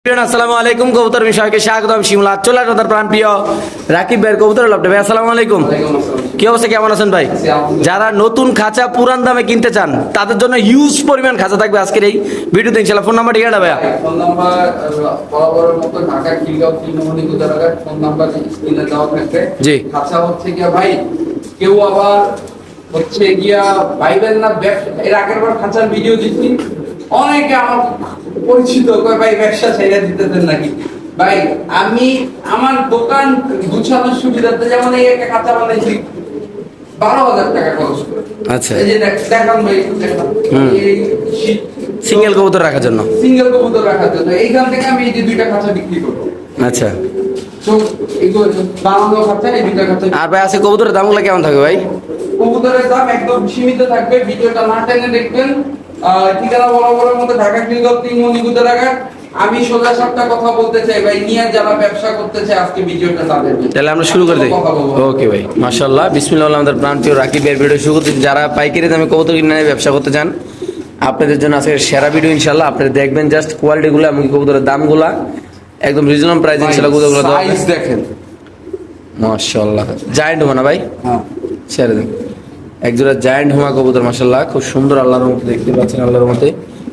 আসসালামু আলাইকুম কবুতর বিষয়কে স্বাগতম শিমলা চলে আসো তার প্রাণ প্রিয় রাকিব ভাইয়ের কবুতর লপটে ভাই আসসালামু আলাইকুম। কি অবস্থা, কেমন আছেন ভাই? যারা নতুন খাঁচা পুরান দামে কিনতে চান তাদের জন্য হিউজ পরিমাণ খাঁচা থাকবে আজকের এই ভিডিওতে ইনশাআল্লাহ। ফোন নাম্বার ঠিকানা ভাইয়া? ফোন নাম্বার বরাবরের মতো ঢাকা খিলগাঁও তৃণমূলী গুদারাঘাট ফোন নাম্বার স্ক্রিনে দেওয়া থাকবে। জি। খাঁচা হচ্ছে গিয়া ভাই কেউ আবার হচ্ছে গিয়া ভাইবেন না ব্যবসা, এর আগের বার খাঁচার ভিডিও দিচ্ছি অনেকে আমার পরিচিত কয় ভাই ব্যবসা ছেড়ে দিতেছেন নাকি। ভাই আমি আমার দোকান গুছানোর সুবিধাতে যেমন এই একটা খাঁচা বানাইছি 12,000 টাকা খরচ করে। আচ্ছা। এই যে দেখান ভাই দেখান এই শীত সিঙ্গেল কবুতর রাখার জন্য। সিঙ্গেল কবুতর রাখার জন্য এইখান থেকে আমি এই যে দুইটা খাঁচা বিক্রি করবো। আচ্ছা। তো এগুলো বানানো খাঁচা, এই দুইটা খাঁচা। আর ভাই আছে কবুতরের দামগুলো কেমন থাকবে ভাই? কবুতরের দাম একদম সীমিত থাকবে, ভিডিওটা না টেনে দেখবেন। ঠিকানা বরাবরের মধ্যে ঢাকা খিলগাঁও তৃণমূলী গুদারাঘাট। আমি সোজা সাপটা কথা বলতে চাই ভাই, নিয়ে যারা ব্যবসা করতে চায় আজকে ভিডিওটা তাদের জন্য। তাহলে আমরা শুরু করে দিই। ওকে ভাই, মাশাআল্লাহ, বিসমিল্লাহ। আমাদের প্রাণ প্রিয় রাকিব ভাইয়ের ভিডিও শুরু করতে যারা পাইকারি দামে কবুতর কিনে ব্যবসা করতে চান আপনাদের জন্য আজকে সেরা ভিডিও ইনশাআল্লাহ। আপনারা দেখবেন জাস্ট কোয়ালিটিগুলো এবং কবুতরের দামগুলো একদম রিজনেবল প্রাইস ইনশাআল্লাহ। কবুতরগুলো সাইজ দেখেন মাশাআল্লাহ, জায়ান্ট হুমা না ভাই? হ্যাঁ ছেড়ে দিন। একজোড়া জায়ান্ট হুমা কবুতর মাশাআল্লাহ, খুব সুন্দর, আল্লাহর মতো দেখতে পাচ্ছেন। আল্লাহর মতে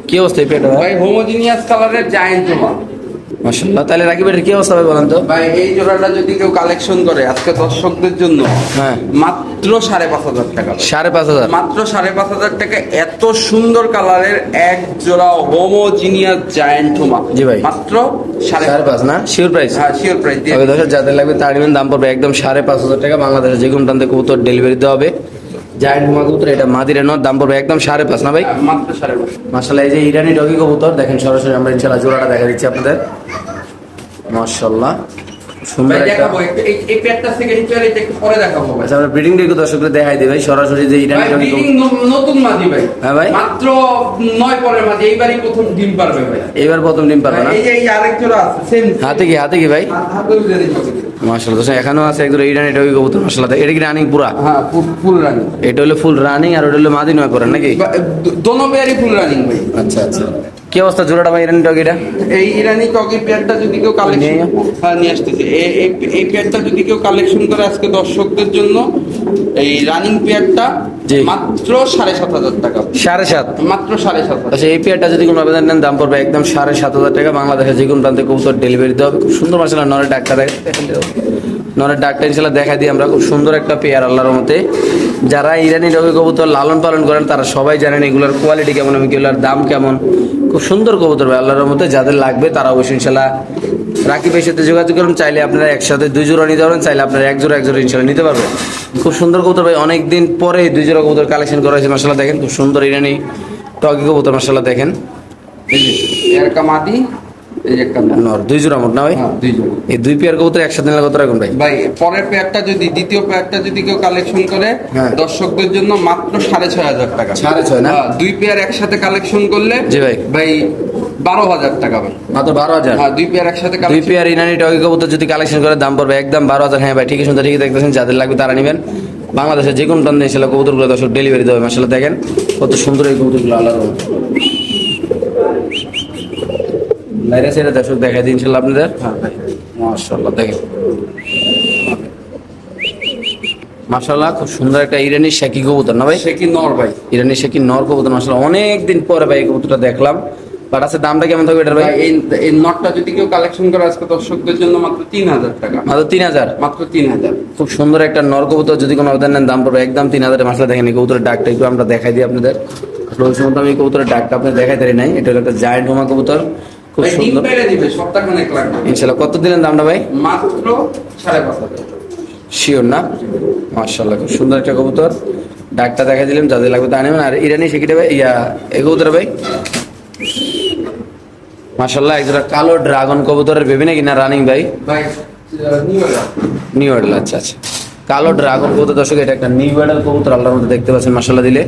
কি অবস্থা এই পেটা ভাই? ভাই হোমোজিনিয়াস কালারের জায়ান্ট জমা মাশাআল্লাহ। তাহলে রাকিব ভাইয়ের কি অবস্থা ভাই বলেন তো? ভাই এই জোড়াটা যদি কেউ কালেকশন করে আজকে দর্শকদের জন্য হ্যাঁ মাত্র 5,500 টাকা। 5,500 মাত্র 5,500 টাকা এত সুন্দর কালারের এক জোড়া হোমোজিনিয়াস জায়ান্ট হোমা। জি ভাই। মাত্র 5,500 না? Sure price? হ্যাঁ শিওর প্রাইস দিয়ে। তবে দর্শক যাদের লাগবে তার নেবেন, দাম পড়বে একদম 5,500 টাকা। বাংলাদেশের যে কোনো প্রান্তে কবুতর ডেলিভারি দেওয়া হবে। জায়ান্ট হুমা কবুতর, এটা মাদিরা নর, দাম পড়বে একদম 5,500 না ভাই? মাত্র 5,500। মাশাআল্লাহ। এই যে ইরানি ডগি কবুতর দেখেন, সরাসরি আমরা ইনশাআল্লাহ জোড়াটা দেখা দিচ্ছি আপনাদের। মাশাআল্লাহ, সুন্দর ভাই একটা। দেখাবো এই পেটটা থেকে এই পেয়ার এটা একটু পরে দেখাবো ভাই। আচ্ছা, আমরা ব্রিডিং ডে দর্শকদের দেখাই দিই ভাই, সরাসরি যে ইরানি ভাই ডগি ব্রিডিং নতুন মাদি ভাই। হ্যাঁ ভাই। মাত্র 9 পরের মাদি, এইবারই প্রথম ডিম পারবে ভাই। এবার প্রথম ডিম পারবে না? এই যে এই আরেক জোড়া আছে সেম। হাতে কি ভাই? হাতে উঠে দিতে হবে। মাশাআল্লাহ দর্শক, এখানেও আছে একদম ইরানি ডগি কবুতর মাশাআল্লাহ। এটা কি রানিং পুরা? হ্যাঁ ফুল রানিং। এটা হলো ফুল রানিং আর ওটা হলো মাদি নয় করেন নাকি? দোনো পেয়ারই ফুল রানিং ভাই। আচ্ছা আচ্ছা। কি অবস্থা জোড়াটা ভাই ইরানি ডগিটা? এই ইরানি টগি পেয়ারটা যদি কেউ কালেকশন নিয়ে আসতেছে, এই পেয়ারটা যদি কেউ কালেকশন করে আজকে দর্শকদের জন্য এই রানিং পেয়ারটা জি। মাত্র 7,500 টাকা। 7.5? মাত্র 7,500। আচ্ছা, এই পেয়ারটা যদি কোনো আবেদন নেন দাম পড়বে একদম 7,500 টাকা। বাংলাদেশের যে কোনো প্রান্তে কবুতর ডেলিভারি দেওয়া হবে। খুব সুন্দর মাশাআল্লাহ নরের ডাক্তার নরের ডাক্তার ইনশাআল্লাহ দেখা দিই আমরা। খুব সুন্দর একটা পেয়ার আল্লাহর মতে। যারা ইরানি ডগি কবুতর লালন পালন করেন তারা সবাই জানেন এগুলোর কোয়ালিটি কেমন এবং এগুলোর দাম কেমন। খুব সুন্দর কবুতর ভাই আল্লাহর মতে। যাদের লাগবে তারা অবশ্যই ইনশাআল্লাহ রাকিবের সাথে যোগাযোগ করুন। চাইলে আপনারা একসাথে 2 জোড়া নিতে পারবেন, চাইলে আপনারা এক জোড়া ইনশাআল্লাহ নিতে পারবেন। খুব সুন্দর কবুতর ভাই, অনেকদিন পরে 2 জোড়া কবুতর কালেকশন করা হয়েছে মাশাআল্লাহ। দেখেন খুব সুন্দর ইরানি টগি কবুতর মাশাআল্লাহ। দেখেন এই যে একটা মাদি, এই যে একটা নর। নর 2 জোড়া মোট না ভাই? হ্যাঁ 2 জোড়া। এই 2 পেয়ার কবুতর একসাথে নিলে কত রাখুন ভাই? ভাই পরের পেয়ারটা যদি দ্বিতীয় পেয়ারটা যদি কেউ কালেকশন করে হ্যাঁ। দর্শকদের জন্য মাত্র 6,500 টাকা। 6.5 না? 2 পেয়ার একসাথে কালেকশন করলে জি ভাই। ভাই 12,000 টাকা ভাই। মাত্র 12,000? হ্যাঁ 2 পেয়ার একসাথে 2 কালেকশন। পেয়ার ইনানি টগি কবুতর যদি কালেকশন করে দাম পড়বে একদম 12,000। হ্যাঁ ভাই ঠিকই শুনতে ঠিকই দেখতেছেন। যাদের লাগবে তারা নেবেন। বাংলাদেশের যে কোনো প্রান্তে ইনশাআল্লাহ কবুতরগুলো দর্শক ডেলিভারি দেবে মাশাআল্লাহ। দেখেন কত সুন্দর এই কবুতরগুলো আল্লাহর রহমতে। লাইরা সেটা দর্শক দেখাই দিই ইনশাআল্লাহ আপনাদের। হ্যাঁ ভাই মাশাআল্লাহ দেখেন মাশাআল্লাহ, খুব সুন্দর একটা ইরানি শেকি কবুতর না ভাই? সে কি নর ভাই? ইরানি শেকি নর কবুতর মাশাআল্লাহ। অনেকদিন পরে ভাই এই কবুতরটা দেখলাম। বাট আছে দামটা কেমন থাকবে এটার ভাই? ভাই এই নটটা যদি কেউ কালেকশন করে আজকে দর্শকদের জন্য মাত্র 3,000 টাকা। মাত্র 3,000? মাত্র 3,000। খুব সুন্দর একটা নর কবুতর যদি কোনো আবেদন নেন দাম পড়বে একদম 3,000 মাসলা। দেখেন এই কবুতরের ডাকটা একটু আমরা দেখাই দিই আপনাদের। ওই সময় তো আমি এই কবুতরের ডাকটা আপনাদের দেখাই পারি নাই। এটা হলো একটা জায়ান্ট হোমা কবুতর, খুব ভাই ডিম সুন্দর পেড়ে দিবে সপ্তাহখানেক লাগবে। ইনশাআল্লাহ। কত দিলেন দামটা ভাই? মাত্র 5,500 টাকা। শিওর না? মাশাআল্লাহ, খুব সুন্দর একটা কবুতর। ডাকটা দেখাই দিলাম, যাদের লাগবে তা নেবেন। আর ইরানি শেকিটা ভাই এই কবুতর ভাই মাশাআল্লাহ একজোড়া কালো ড্রাগন কবুতরের বেবি নাকি না রানিং ভাই? ভাই নিউ এডাল। নিউ এডাল, আচ্ছা আচ্ছা। কালো ড্রাগন কবুতর দর্শক, এটা একটা নিউ এডাল কবুতর আল্লাহর মধ্যে দেখতে পাচ্ছেন মাশাআল্লাহ দিলে।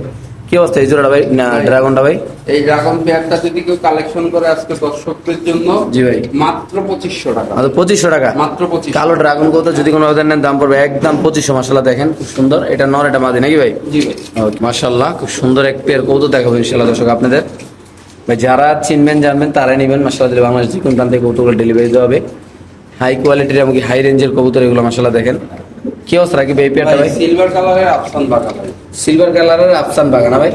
কি অবস্থা এই জোড়াটা ভাই না ড্রাগনটা ভাই? এই ড্রাগন পেয়ারটা যদি কেউ কালেকশন করে আজকে দর্শকদের জন্য জি ভাই মাত্র 2,500 টাকা। মাত্র 2,500 টাকা? মাত্র 25। কালো ড্রাগন কবুতর যদি কোনো আবেদন নেন দাম পড়বে একদম 2,500 মাশাআল্লাহ। দেখেন খুব সুন্দর, এটা নর এটা মাদি নাকি ভাই? জি ভাই। ওকে মাশাআল্লাহ, খুব সুন্দর এক পেয়ার কবুতর দেখাবো ইনশাআল্লাহ দর্শক আপনাদের। ভাই যারা চিনবেন জানবেন তারাই নেবেন, মাশাআল্লাহ বাংলাদেশ যে কোন প্রান্তে কবুতরগুলো ডেলিভারি দেওয়া হবে। হাই কোয়ালিটির এবং হাই রেঞ্জের কবুতর এগুলো মাশাআল্লাহ দেখেন কি অবস্থা রাকিব ভাই? এই পেয়ারটা ভাই সিলভার কালারের আফসান বাঘা ভাই। সিলভার কালারের আফসান বাগা না ভাই?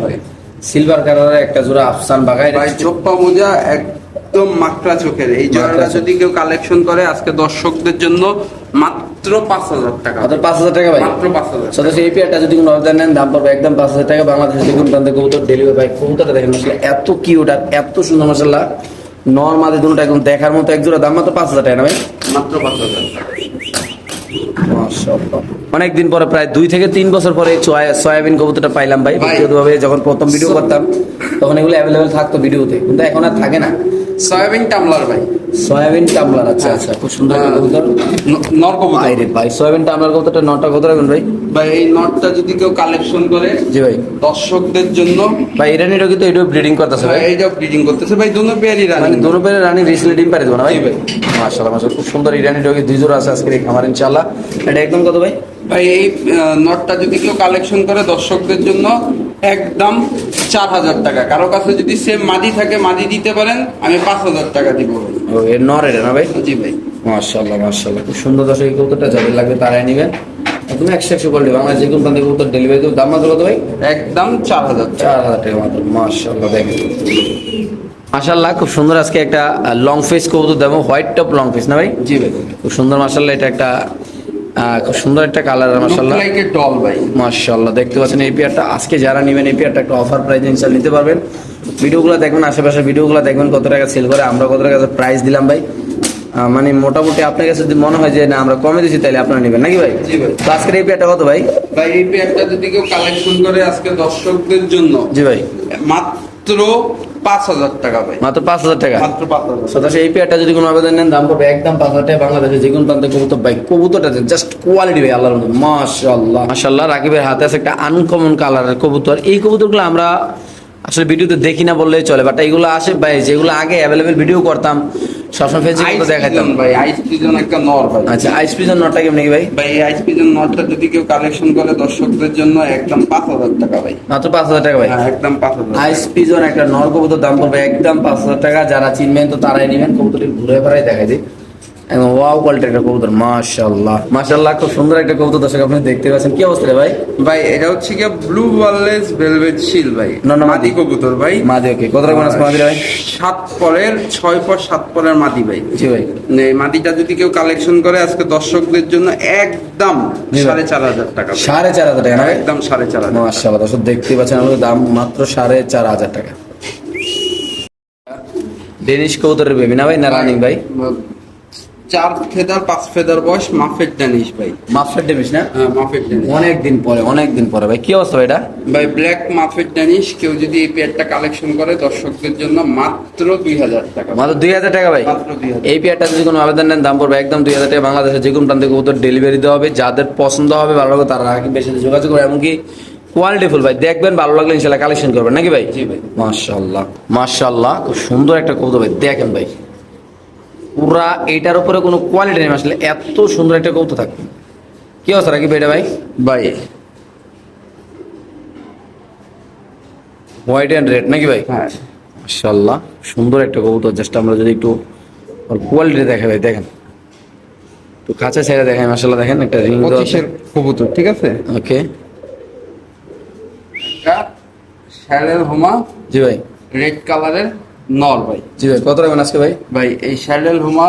সিলভার কালারের একটা জোড়া আফসান বাগা। ভাই চোপ্পা মোজা একদম মাকড়া চোখের, এই জোড়াটা যদি কেউ কালেকশন করে আজকে দর্শকদের জন্য মাত্র 5,000 টাকা। মাত্র 5,000 টাকা ভাই? মাত্র 5,000। সদস্য এই পেয়ারটা যদি কোনো অর্ডার নেন দাম পড়বে একদম 5,000 টাকা। বাংলাদেশের যে কোন প্রান্তে কবুতর ডেলিভারি ভাই। কবুতরটা দেখেন মাশাআল্লাহ এত কিউট আর এত সুন্দর মাশাআল্লাহ, নর মাদি দুটোটা একদম দেখার মতো এক জোড়া, দাম মাত্র 5,000 টাকা না ভাই? মাত্র 5,000 টাকা। মাশাআল্লাহ অনেকদিন পরে প্রায় 2 থেকে 3 বছর পরে সয়াবিন কবুতরটা পাইলাম ভাই। ব্যক্তিগতভাবে যখন প্রথম ভিডিও করতাম তখন এগুলো অ্যাভেলেবেল থাকতো ভিডিওতে, কিন্তু এখন আর থাকে না। সয়াবিন টামলার ভাই। সয়াবিন টামলার, আচ্ছা আচ্ছা, খুব সুন্দর একটা কবুতর। নর কবুতর ভাইরে ভাই সয়াবিন টামলার কবুতরটা নটা কত রাখবেন ভাই? ভাই এই নটটা যদি কেউ কালেকশন করে জি ভাই। দর্শকদের জন্য ভাই ইরানি রকি তো এটাও ব্রিডিং করতেছে ভাই? এইটা ব্রিডিং করতেছে ভাই, দোনো পেয়ারই মানে রানিং। দুটো পেয়ারে রানী রিসেন্টলি ডিম পারে দেবো না ভাই? জি ভাই। মাশাআল্লাহ মাশাআল্লাহ খুব সুন্দর ইরানি রকি দুই জোড়া আছে আজকে খামার ইনশাআল্লাহ। এটা একদম কত ভাই? ভাই এই নটটা যদি কেউ কালেকশন করে দর্শকদের জন্য একদম 4,000 টাকা। কারো কাছে যদি সেম মাদি থাকে মাদি দিতে পারেন, আমি 5,000 টাকা দিব ভাই। ও এর নর এটা না ভাই? জি ভাই। মাশাআল্লাহ মাশাআল্লাহ খুব সুন্দর দর্শক, এই কবুতরটা যাদের লাগবে তারাই নেবেন। তুমি 100 কোয়ালিটি বাংলা যে কোন প্রান্তে কবুতর ডেলিভারি দেবো, দাম মাত্র কত ভাই? একদম 4,000 টাকা। 4,000 টাকা মাত্র। মাশাআল্লাহ দেখেন মাশাআল্লাহ খুব সুন্দর আজকে একটা লং ফেস কবুতর দেবো, হোয়াইট টপ লং ফেস না ভাই? জি ভাই। খুব সুন্দর মাশাআল্লাহ, এটা একটা খুব সুন্দর একটা কালার মাশাআল্লাহ। লাইক এ ডল ভাই। মাশাআল্লাহ দেখতে পাচ্ছেন এই পেয়ারটা আজকে যারা নেবেন এই পেয়ারটা একটা অফার প্রাইস ইনশাআল্লাহ নিতে পারবেন। ভিডিওগুলো দেখবেন, আশেপাশে ভিডিওগুলো দেখবেন কত টাকা সেল করে, আমরা কত টাকা প্রাইস দিলাম ভাই। মানে মোটামুটি আপনার কাছে যদি মনে হয় যে না আমরা কমে দিচ্ছি তাহলে আপনারা নেবেন নাকি ভাই? জি ভাই। তো আজকের এই পেয়ারটা কত ভাই? ভাই এই পেয়ারটা যদি কেউ কালেকশন করে আজকে দর্শকদের জন্য জি ভাই মাত্র 5,000 টাকা ভাই। মাত্র 5,000 টাকা। মাত্র 5,000। সদস্য এই পেয়ারটা যদি কোনো আবেদন নেন দাম পড়বে একদম 5,000 টাকা। বাংলাদেশে যে কোনো প্রান্তে কবুতর ভাই, কবুতরটা জাস্ট কোয়ালিটি ভাই আল্লাহর মতো। মাশাআল্লাহ মাশাআল্লাহ রাকিবের হাতে আছে একটা আনকমন কালারের কবুতর। এই কবুতরগুলো আমরা আসলে ভিডিওতে দেখি না বললেই চলে, বাট এগুলো আসে ভাই যেগুলো আগে অ্যাভেলেবেল ভিডিও করতাম সবসময় ফেসবুকে দেখাইতাম ভাই। আইস পিজন একটা নর ভাই। আচ্ছা আইস পিজন নটটা কেমন কি ভাই? ভাই এই আইস পিজন নটটা যদি কেউ কালেকশন করে দর্শকদের জন্য একদম 5,000 টাকা ভাই। মাত্র 5,000 টাকা ভাই। হ্যাঁ একদম 5,000। আইস পিজন একটা নর কবুতর দাম পড়বে একদম 5,000 টাকা। যারা চিনবেন তো তারাই নেবেন। কবুতরটি ঘুরে ফেরাই দেখাই দিই, এবং ওয়াও কোয়ালিটির একটা কবুতর। মাশাআল্লাহ মাশাআল্লাহ খুব সুন্দর একটা কবুতর দর্শক আপনি দেখতে পাচ্ছেন। কি অবস্থা রে ভাই? ভাই এটা হচ্ছে কি ব্লু ওয়ারলেস ভেলভেট শিল ভাই। মাদি কবুতর ভাই। মাদি ওকে কত টাকা মাছ মাদি ভাই? 7 পরের 6 পর 7 পরের মাদি ভাই। জি ভাই। এই মাদিটা যদি কেউ কালেকশন করে আজকে দর্শকদের জন্য একদম 4,500 টাকা ভাই। 4,500 টাকা না ভাই? একদম 4,500। মাশাআল্লাহ দর্শক দেখতে পাচ্ছেন আমাদের দাম মাত্র 4,500 টাকা। ডেনিশ কবুতরের বেবি না ভাই না রানিং ভাই? 4 ফেদার 5 ফেদার বয়স, মাফেট ড্যানিশ ভাই। মাফেট ডেনিশ না? হ্যাঁ মাফেট ড্যানিশ। অনেকদিন পরে ভাই। কি অবস্থা ভাই এটা? ভাই ব্ল্যাক মাফেট ড্যানিশ কেউ যদি এই পেয়ারটা কালেকশন করে দর্শকদের জন্য মাত্র 2,000 টাকা। মাত্র 2,000 টাকা ভাই। মাত্র 2,000। এই পেয়ারটা যদি কোনো আবেদন নেন দাম পড়বে একদম 2,000 টাকা। বাংলাদেশের যে কোনো প্রান্তে কবুতর ডেলিভারি দেওয়া হবে। যাদের পছন্দ হবে ভালো লাগবে তারা বেশি যোগাযোগ করে, এমনকি কোয়ালিটিফুল ভাই দেখবেন ভালো লাগলে ইনশাআল্লাহ কালেকশন করবেন নাকি ভাই? জি ভাই। মাশাআল্লাহ মাশাআল্লাহ খুব সুন্দর একটা কবুতর ভাই। দেখেন ভাই পুরা এটার উপরে কোনো কোয়ালিটি নেই আসলে, এত সুন্দর একটা কবুতর থাকবে। কি অবস্থা রাখি ভাই এটা ভাই? ভাই হোয়াইট এন্ড রেড নাকি ভাই? হ্যাঁ মাশাআল্লাহ সুন্দর একটা কবুতর। জাস্ট আমরা যদি একটু কোয়ালিটি দেখে ভাই, দেখেন তো কাছে ছেড়ে দেখাই। মাশাআল্লাহ দেখেন একটা রিং দেওয়া আছে। 25-এর কবুতর ঠিক আছে। ওকে শ্যালের হোমা জি ভাই। রেড কালারের নর ভাই। জি ভাই কত রাখবেন আজকে ভাই? ভাই এই শ্যালের হোমা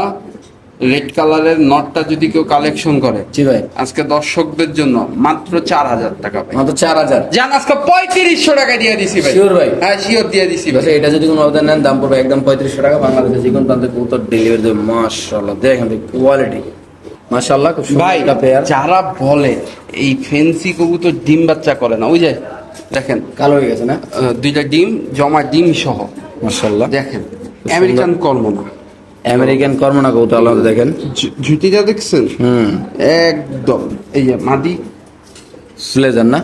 রেড কালারের নটটা যদি কেউ কালেকশন করে জি ভাই আজকে দর্শকদের জন্য মাত্র 4,000 টাকা ভাই। মাত্র 4,000। জান আজকে 3500 টাকা দিয়ে দিছি ভাই। Sure ভাই? হ্যাঁ শিওর দিয়ে দিছি ভাই। আচ্ছা এটা যদি কোনো আবেদন নেন দাম পড়বে একদম 3500 টাকা। বাংলাদেশে যে কোনো প্রান্তে কবুতর ডেলিভারি দেবে। মাশাআল্লাহ দেখেন ভাই কোয়ালিটি মাশাআল্লাহ খুব সুন্দর ভাই একটা পেয়ার। যারা বলে এই ফেন্সি কবুতর ডিম বাচ্চা করে না, ওই যে দেখেন কালো হয়ে গেছে না? দুইটা ডিম জমা ডিম সহ মাশাআল্লাহ দেখেন আমেরিকান কর্ম না, আমেরিকান কর্মনা কবুতর আলাদা দেখেন। ঝুটিটা দেখছেন একদম এই যে মাদি স্লেজার না?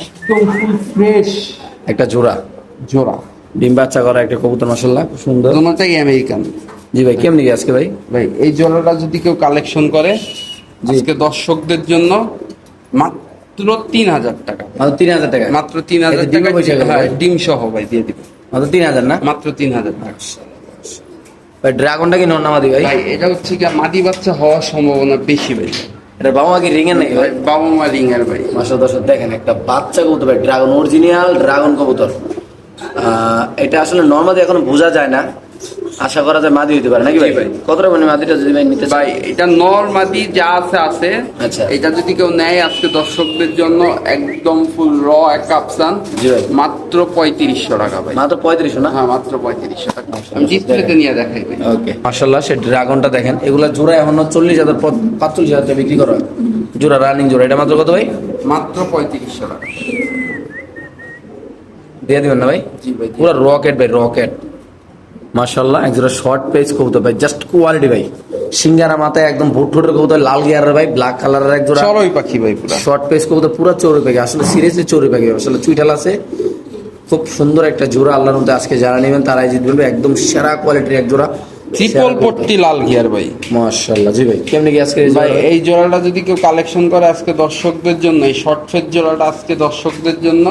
একদম ফুল ফ্রেশ একটা জোড়া জোড়া ডিম বাচ্চা করা একটা কবুতর মাশাআল্লাহ খুব সুন্দর। দুটোটাই আমেরিকান। জি ভাই কেমনি কি আজকে ভাই? ভাই এই জোড়াটা যদি কেউ কালেকশন করে আজকে দর্শকদের জন্য মাত্র 3,000 টাকা। মাত্র 3,000 টাকা? মাত্র 3,000 এতে ডিমও টাকা বসে গেছে হ্যাঁ ভাই? ডিম সহ ভাই দিয়ে দিব। মাত্র 3000 না? মাত্র 3000 টাকা। ভাই ড্রাগনটা কি নর না মাদি ভাই? ভাই এটা হচ্ছে কি মাদি বাচ্চা হওয়ার সম্ভাবনা বেশি ভাই। এটা বাবা মা কি রিং এর নাকি ভাই? বাবা মা রিং এর ভাই। মাশাআল্লাহ দর্শক দেখেন একটা বাচ্চা কবুতর ভাই, ড্রাগন অরিজিনাল ড্রাগন কবুতর। এটা আসলে নরমালি এখনো বোঝা যায় না, আশা করা যায় মাদি হইতে পারে নাকি ভাই? জি ভাই। কতটা মানে মাদিটা যদি ভাই নিতে চাই? ভাই এটা নর মাদি যা আছে আছে। আচ্ছা। এটা যদি কেউ নেয় আজকে দর্শকদের জন্য একদম ফুল র এক কাপসান জি ভাই। মাত্র 3500 টাকা ভাই। মাত্র 3500 না? হ্যাঁ মাত্র 3500 টাকা। আমি ডিসপ্লেতে নিয়ে দেখাই ভাই। ওকে মাশাআল্লাহ সে ড্রাগনটা দেখেন, এগুলা জোড়া এখন 40,000 45,000 টাকা বিক্রি করা হয়। জোড়া রানিং জোড়া, এটা মাত্র কত ভাই? মাত্র 3500 টাকা। দিয়ে দিবেন না ভাই? জি ভাই। পুরো রকেট ভাই, রকেট। মাশাআল্লাহ একজোড়া শর্ট পেজ কবুতর ভাই, জাস্ট কোয়ালিটি ভাই। সিঙ্গারা মাথায় একদম ভুট ঠোঁটের কবুতর, লাল গিয়ারের ভাই, ব্ল্যাক কালারের একজোড়া চড়ুই পাখি ভাই পুরো। শর্ট পেজ কবুতর, পুরো চড়ুই পাখি। আসলে সিরিয়াসলি চড়ুই পাখি, আসলে চুইটাল আছে। খুব সুন্দর একটা জোড়া, আল্লাহর মধ্যে আজকে যারা নেবেন তারাই জিতবেন ভাই। একদম সেরা কোয়ালিটির এক জোড়া, ট্রিপল পট্টি লাল গিয়ার ভাই। মাশাআল্লাহ। জি ভাই কেমনে কি আজকে ভাই এই জোড়াটা যদি কেউ কালেকশন করে আজকে দর্শকদের জন্য, এই শর্ট ফেজ জোড়াটা আজকে দর্শকদের জন্য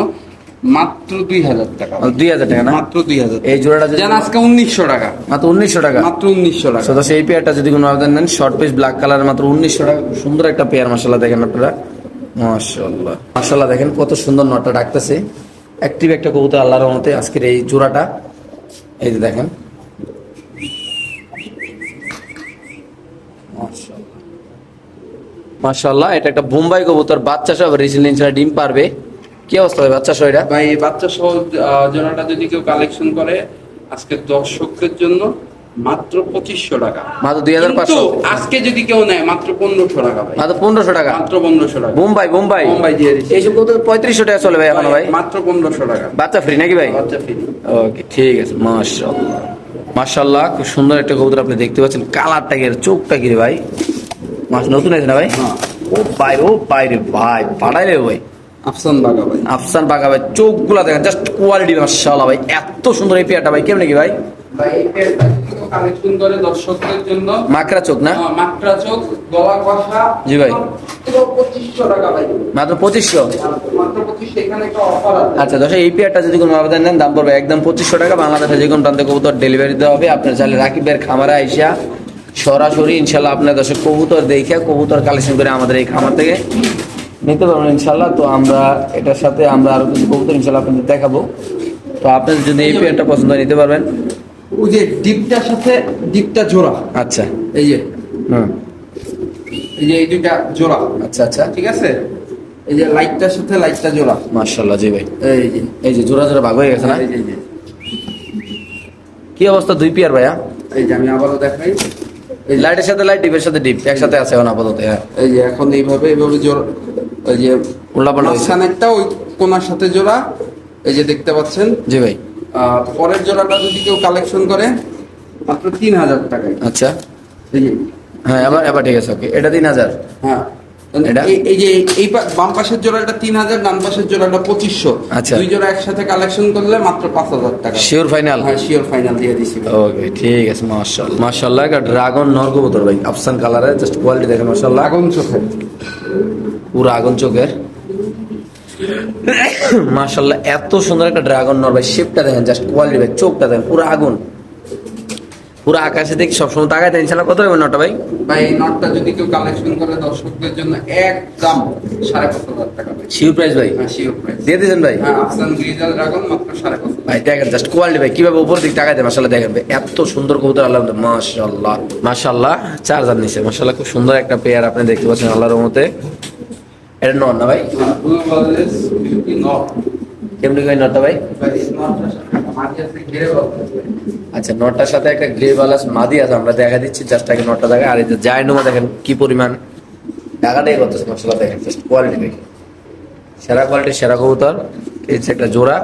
মাত্র 2000 টাকা। 2000 টাকা না? মাত্র 2000। এই জোড়াটা যদি জান আজকে 1900 টাকা। মাত্র 1900 টাকা? মাত্র 1900 টাকা। সো সেই পেয়ারটা যদি কোনো আবেদন নেন, শর্ট পেজ ব্ল্যাক কালার, মাত্র 1900 টাকা। খুব সুন্দর একটা পেয়ার, মাশাআল্লাহ দেখেন আপনারা, মাশাআল্লাহ মাশাআল্লাহ দেখেন কত সুন্দর নটটা ডাকতেছে। অ্যাক্টিভ একটা কবুতর আল্লাহর রহমতে আজকের এই জোড়াটা। এই যে দেখেন মাশাআল্লাহ মাশাআল্লাহ, এটা একটা বোম্বাই কবুতর, বাচ্চা সহ রিসিলিং ছাড়া ডিম পারবে। কি অবস্থা ভাই বাচ্চা সহ এটা? ভাই এই বাচ্চা সহ জোড়াটা যদি কেউ কালেকশন করে আজকে দর্শকদের জন্য মাত্র 2500 টাকা। মাত্র 2500? কিন্তু আজকে যদি কেউ নেয় মাত্র 1500 টাকা ভাই। মাত্র 1500 টাকা? মাত্র 1500 টাকা। বোম্বাই বোম্বাই বোম্বাই দিয়ে দিচ্ছি। এইসব কবুতর 3500 টাকা চলে ভাই এখনো ভাই? মাত্র 1500 টাকা। বাচ্চা ফ্রি নাকি ভাই? বাচ্চা ফ্রি। ওকে ঠিক আছে, মাশাআল্লাহ মাশাআল্লাহ খুব সুন্দর একটা কবুতর আপনি দেখতে পাচ্ছেন। কালারটা কি, চোখটা কি রে ভাই? নতুন আছে না ভাই? হ্যাঁ। ও ভাই রে ভাই, পাঠাইলে ভাই আফসান বাগা ভাই। আফসান বাঘা ভাই, চোখগুলা দেখেন জাস্ট কোয়ালিটি, মাশাআল্লাহ ভাই এত সুন্দর এই পেয়ারটা ভাই। কেমনে কি ভাই? ভাই এই পেয়ারটা যদি কেউ কালেকশন করে দর্শকদের জন্য মাকড়া চোখ না? মাত্রা চোখ, গলা কষা। জি ভাই। মাত্র 2500 টাকা ভাই। মাত্র 2500? মাত্র 2500। এখানে একটা অফার আছে। আচ্ছা দর্শক এই পেয়ারটা যদি কোনো আবেদন নেন দাম পড়বে একদম 2500 টাকা। বাংলাদেশে যে কোনো প্রান্তে কবুতর ডেলিভারি দেওয়া হবে। আপনার চাইলে রাকিবের খামারে আইসা সরাসরি ইনশাল্লাহ আপনার দর্শক কবুতর দেখে কবুতর কালেকশন করে আমাদের এই খামার থেকে নিতে পারবেন ইনশাল্লাহ। তো আমরা এটার সাথে আমরা আরো কিছু কবুতর ইনশাল্লাহ আপনাদের দেখাবো। তো আপনাদের যদি এই পেয়ারটা পছন্দ হয় নিতে পারবেন। ওই যে ডিপটার সাথে ডিপটা জোড়া। আচ্ছা এই যে হুম এই যে এই দুইটা জোড়া। আচ্ছা আচ্ছা ঠিক আছে। এই যে লাইটটার সাথে লাইটটা জোড়া। মাশাআল্লাহ। জি ভাই এই যে এই যে জোড়া জোড়া ভাগ হয়ে গেছে না? এই যে এই যে কি অবস্থা দুই পেয়ার ভাইয়া? এই যে আমি আবারও দেখাই। এই লাইটের সাথে লাইট, ডিপের সাথে ডিপ একসাথে আছে এখন আপাতত। হ্যাঁ এই যে এখন এইভাবে জোড়া। ওই যে উল্লাপাল্লা হয়েছে। মাঝখানেরটা ওই কোনার সাথে জোড়া। এই যে দেখতে পাচ্ছেন। জি ভাই। পরের জোড়াটা যদি কেউ কালেকশন করে মাত্র 3000 টাকায়। আচ্ছা এই যে হ্যাঁ এবার ঠিক আছে। ওকে এটা 3000? হ্যাঁ এটা? এই যে এই বাম পাশের জোড়াটা 3000, ডান পাশের জোড়াটা 2500। আচ্ছা। দুই জোড়া একসাথে কালেকশন করলে মাত্র 5000 টাকা। Sure final? হ্যাঁ শিওর ফাইনাল দিয়ে দিছি ভাই। ওকে ঠিক আছে, মাশাআল্লাহ মাশাআল্লাহ। একটা ড্রাগন নর কবুতর ভাই, আফসান কালারের, জাস্ট কোয়ালিটি দেখেন মাশাআল্লাহ। আগুন চোখে পুরো আগুন চোখের মাশাআল্লাহ। এত সুন্দর একটা ড্রাগন নর ভাই, শেপটা দেখেন, জাস্ট কোয়ালিটি ভাই, চোখটা দেখেন পুরো আগুন, পুরো আকাশে দেখি সবসময় তাকায় দেন। ইনশাআল্লাহ কত হবে নটা ভাই? ভাই এই নটটা যদি কেউ কালেকশন করে দর্শকদের জন্য একদম 5500 টাকা ভাই। শিওর প্রাইস ভাই? হ্যাঁ শিওর প্রাইস দিয়ে দিয়েছেন ভাই? হ্যাঁ আফসান গ্রিজাল ড্রাগন মাত্র 5500 ভাই দেখেন জাস্ট কোয়ালিটি ভাই, কিভাবে উপর দিক তাকায় দেয় মাশাআল্লাহ। দেখেন ভাই এত সুন্দর কবুতর আল্লাহর রহমতে, মাশাআল্লাহ মাশাআল্লাহ। 4000 নিচে মাশাআল্লাহ, খুব সুন্দর একটা পেয়ার আপনি দেখতে পাচ্ছেন আল্লাহর রহমতে। এটা নর না ভাই? Blue Bangladesh beauty not. কেমনি কই নরটা ভাই? ভাই এই নটটার সাথে মাঝে আছে ঘিরে বলতে। আচ্ছা নটটার সাথে একটা গ্রে বালাস মাদি আছে, আমরা দেখা দিচ্ছি জাস্ট আগে নটটা দেখা। আর এই যে জায়নুমা দেখেন কি পরিমাণ টাকাটাই করতেছে মাশাআল্লাহ। দেখেন জাস্ট কোয়ালিটি দেখেন, সেরা কোয়ালিটি, সেরা কবুতর। এই যে একটা জোড়া,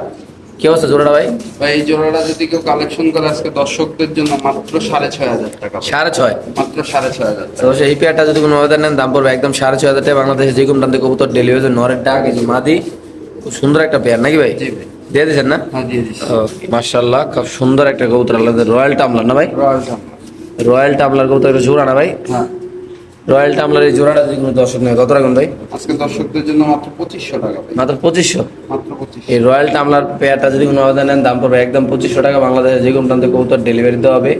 কি অবস্থা জোড়াটা ভাই? ভাই এই জোড়াটা যদি কেউ কালেকশন করে আজকে দর্শকদের জন্য মাত্র 6500 টাকা। 6.5? মাত্র 6500 তো এই পেয়ারটা যদি কোনো আবেদন নেন দাম পড়বে একদম 6500 টাকা। বাংলাদেশে যে কোনো প্রান্তে কবুতর ডেলিভারি, নরের ডাক, এই যে মাদি, খুব সুন্দর একটা পেয়ার নাকি ভাই? জি ভাই। দিয়ে দিয়েছেন না? হ্যাঁ দিয়ে দিচ্ছি। ওকে মাশাআল্লাহ, খুব সুন্দর একটা কবুতর আল্লাহ। রয়্যাল টামলার না ভাই? রয়্যাল জাম। রয়্যাল টামলার কবুতর, একটা জোড়া না ভাই? হ্যাঁ রয়্যাল টামলার এই জোড়াটা যদি কোনো দর্শক নেয় কত রাখুন ভাই? আজকে দর্শকদের জন্য মাত্র 2500 টাকা ভাই, মাত্র 2500। মাত্র 2500। এই রয়্যাল টামলার পেয়ারটা যদি কোনো আবেদন নেন দাম পড়বে একদম 2500 টাকা। বাংলাদেশের যে কোনো প্রান্তে কবুতর ডেলিভারি দেওয়া হবে।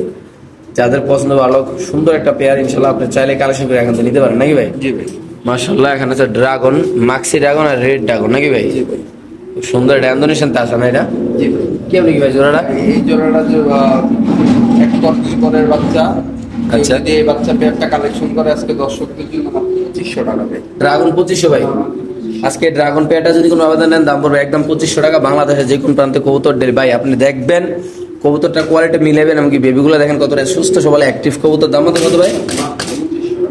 যাদের পছন্দ ভালো খুব সুন্দর একটা পেয়ার, ইনশাল্লাহ আপনি চাইলে কালেকশন করে এখান থেকে নিতে পারেন নাকি ভাই? জি ভাই, মাশাআল্লাহ, এখানে আছে ড্রাগন, মাক্সি ড্রাগন আর রেড ড্রাগন নাকি ভাই? জি ভাই, খুব সুন্দর এটা ইন্দোনেশিয়ান তাসা না এটা? জি ভাই। কেমন কি ভাই জোড়াটা? এই জোড়াটা যে এক টর্কি পরের বাচ্চা, আচ্ছা। যদি এই বাচ্চা পেয়ারটা কালেকশন করে আজকে দর্শকদের জন্য মাত্র 2500 টাকা ভাই। ড্রাগন 2500 ভাই। আজকে ড্রাগন পেয়ারটা যদি কোনো আবেদন নেন দাম পড়বে একদম 2500 টাকা। বাংলাদেশের যে কোনো প্রান্তে কবুতর ডেলি ভাই আপনি দেখবেন কবুতরটা কোয়ালিটি মিলাবেন, এমনকি বেবিগুলো দেখেন কতটা সুস্থ সবল অ্যাক্টিভ কবুতর। দাম কত ভাই?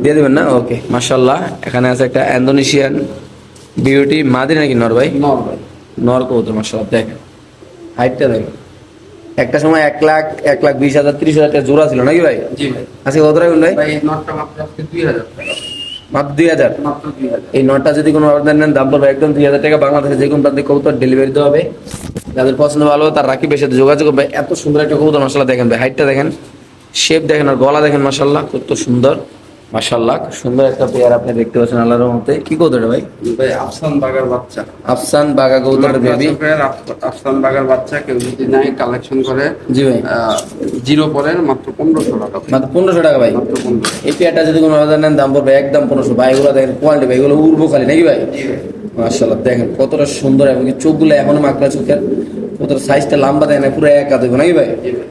দিয়ে দেবেন না? ওকে মাশাআল্লাহ। এখানে আছে একটা ইন্দোনেশিয়ান বিউটি মাদি নাকি নর ভাই? নর ভাই, নর কবুতর মাশাআল্লাহ। দেখেন হাইটটা দেখেন, একটা সময় 1,20,000 30,000 টাকা জোড়া ছিল নাকি ভাই? জি ভাই। আজকে কত রাখবেন ভাই? ভাই এই নটটা মাত্র আজকে 2000 টাকা, মাত্র 2000। মাত্র 2000। এই নটটা যদি কোনো অর্ডার নেন দাম পড়বে একদম 2000 টাকা। বাংলাদেশের যে কোনো প্রান্তে কবুতর ডেলিভারি দেওয়া হবে। যাদের পছন্দ ভালো তার রাকিবের সাথে যোগাযোগ করবে। এত সুন্দর একটা কবুতর মাশাআল্লাহ। দেখেন ভাই হাইটটা দেখেন, শেপ দেখেন আর গলা দেখেন মাশাআল্লাহ কত সুন্দর। মাশাআল্লাহ খুব সুন্দর একটা পেয়ার আপনি দেখতে পাচ্ছেন আল্লাহর রহমতে। কি কবুতর এটা ভাই? ভাই আফসান বাগার বাচ্চা, আফসান বাগা কবুতরের বেবি। আফসান বাগার বাচ্চা কেউ যদি নেয় কালেকশন করে জি ভাই, জিরো পরের মাত্র 1500 টাকা ভাই, মাত্র 1500 টাকা ভাই। মাত্র 1500। এই পেয়ারটা যদি কোনো অর্ডার নেন দাম পড়বে একদম 1500 ভাই। এগুলো দেখেন কোয়ালিটি ভাই, এগুলো উড়বো খালি নাকি ভাই? জি ভাই, মাশাআল্লাহ দেখেন কতটা সুন্দর, এবং চোখগুলো এখনো মাকড়া চোখের, কতটা সাইজটা লম্বা দেখেন পুরো এক আধ নাকি ভাই?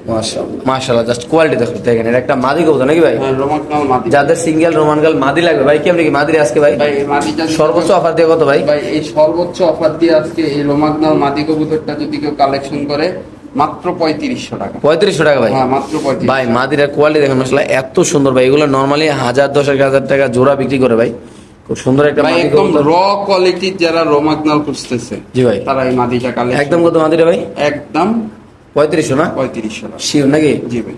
মাশাআল্লাহ মাশাআল্লাহ, জাস্ট কোয়ালিটি দেখুন। দেখেন এটা একটা মাদি কবুতর নাকি ভাই? হ্যাঁ রোমাকনাল মাদি। যাদের সিঙ্গেল রোমান গাল মাদি লাগবে ভাই কেমনি কি মাদি আজকে ভাই? ভাই এই মাদিটা সর্বোচ্চ অফার দিয়ে কত ভাই? ভাই এই সর্বোচ্চ অফার দিয়ে আজকে এই রোমাকনাল মাদি কবুতরটা যদি কেউ কালেকশন করে মাত্র 3500 টাকা। 3500 টাকা ভাই। হ্যাঁ মাত্র 3500 ভাই মাদির কোয়ালিটি দেখেন মাশাআল্লাহ এত সুন্দর ভাই। এগুলো নরমালি 1000-10,000 টাকা জোড়া বিক্রি করে ভাই। খুব সুন্দর একটা ভাই মাদি একদম কবুতর। র কোয়ালিটির যারা রোমাকনাল খুঁজতেছে জি ভাই, তারা এই মাদিটা কালেকশন একদম কত মাদিটা ভাই? একদম 3500 না? 3500 টাকা। শিওর নাকি? জি ভাই।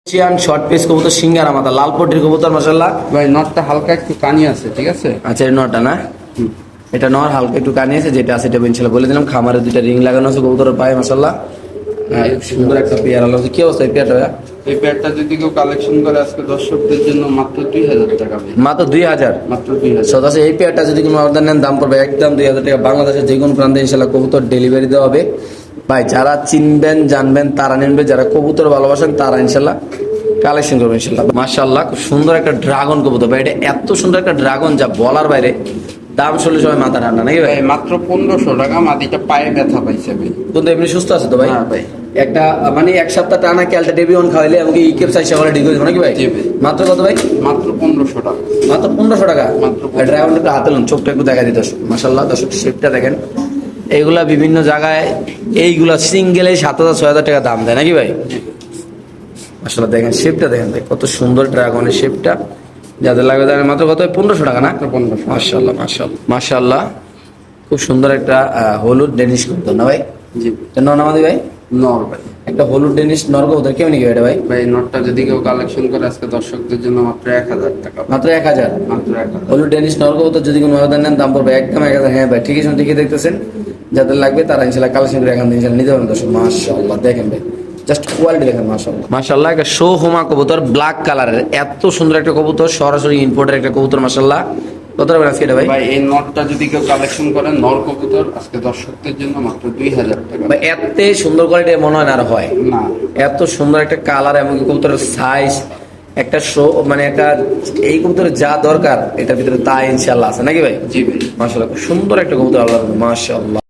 চিয়ান শর্ট পিস কবুতর, সিঙ্গারা মাথা, লাল পটির কবুতর মাশাআল্লাহ। ভাই নটটা হালকা একটু কানি আছে, ঠিক আছে? আচ্ছা এই নটা না? হুম। এটা নর হালকা একটু কানি আছে, যেটা আছে এটা ইনশাআল্লাহ বলে দিলাম। খামারে দুইটা রিং লাগানো আছে কবুতরের পায়ে মাশাআল্লাহ। সুন্দর একটা পেয়ার আলো। কি অবস্থা এই পেয়ারটা ভাইয়া? এই প্যাডটা যদি কেউ কালেকশন করে আজকে দর্শকদের জন্য মাত্র 2000 টাকা ভাই, মাত্র 2000। মাত্র 2000। সদাসে এই পেয়ারটা যদি কোনো অর্ডার নেন দাম পড়বে একদম 2000 টাকা। বাংলাদেশের যে কোনো প্রান্তে ইনশাআল্লাহ কবুতর ডেলিভারি দেওয়া হবে ভাই। যারা চিনবেন জানবেন তারা নেবেন, যারা কবুতর ভালোবাসেন তারা ইনশাআল্লাহ কালেকশন করবেন ইনশাআল্লাহ। মাশাআল্লাহ খুব সুন্দর একটা ড্রাগন কবুতর ভাই। এটা এত সুন্দর একটা ড্রাগন যা বলার বাইরে। দাম শুনলে সবাই মাথা ঠান্ডা নাকি ভাই? ভাই মাত্র 1500 টাকা। মাদিটা পায়ে ব্যথা পাইছে ভাই। কিন্তু এমনি সুস্থ আছে তো ভাই? হ্যাঁ ভাই। একটা মানে এক সপ্তাহ টানা ক্যালটা ডেবিয়ন খাওয়াইলে আমাকে ইকেপ সাইজ করে ঠিক হয়ে যাবে নাকি ভাই? জি ভাই। মাত্র কত ভাই? মাত্র 1500 টাকা। মাত্র 1500 টাকা। মাত্র ড্রাগনটা একটু হাতে লুন, চোখটা একটু দেখা দিত মাশাআল্লাহ। দর্শক শেপটা দেখেন, এইগুলা বিভিন্ন জায়গায় এইগুলা সিঙ্গেলে 7,000-6,000 টাকা দাম দেয় নাকি ভাই? মাশাআল্লাহ দেখেন শেপটা দেখেন ভাই কত সুন্দর ড্রাগনের শেপটা। যাদের লাগবে তাদের মাত্র কত? 1500 টাকা না? মাত্র 1500। মাশাআল্লাহ মাশাআল্লাহ মাশাআল্লাহ। খুব সুন্দর একটা হলুদ ডেনিশ কবুতর না ভাই? জি এটা নর নামাদি ভাই? নর ভাই। একটা হলুদ ডেনিশ নর কবুতর কেমন কি এটা ভাই? ভাই নটটা যদি কেউ কালেকশন করে আজকে দর্শকদের জন্য মাত্র 1000 টাকা, মাত্র 1000। মাত্র 1000। হলুদ ডেনিশ নর কবুতর যদি কোনো অর্ডার নেন দাম পড়বে একদম 1000। হ্যাঁ ভাই ঠিক আছে, ঠিকই দেখতেছেন। যাদের লাগবে তারা ইনশাআল্লাহ কালেকশন করে এখান থেকে ইনশাআল্লাহ নিতে পারবেন দর্শক। মাশাআল্লাহ দেখেন ভাই জাস্ট কোয়ালিটি দেখেন মাশাআল্লাহ মাশাআল্লাহ। একটা শো হোমা কবুতর ব্ল্যাক কালারের, এত সুন্দর একটা কবুতর, সরাসরি ইম্পোর্টের একটা কবুতর মাশাআল্লাহ। কত টাকা আজকে এটা ভাই? ভাই এই নটটা যদি কেউ কালেকশন করে নর কবুতর আজকে দর্শকদের জন্য মাত্র 2000 টাকা। ভাই এত সুন্দর কোয়ালিটি মনে হয় না আর হয়? না এত সুন্দর একটা কালার, এমনকি কবুতরের সাইজ, একটা শো মানে একটা এই কবুতরের যা দরকার এটার ভিতরে তা ইনশাআল্লাহ আছে নাকি ভাই? জি ভাই। মাশাআল্লাহ খুব সুন্দর একটা কবুতর আল্লাহ মাশাআল্লাহ।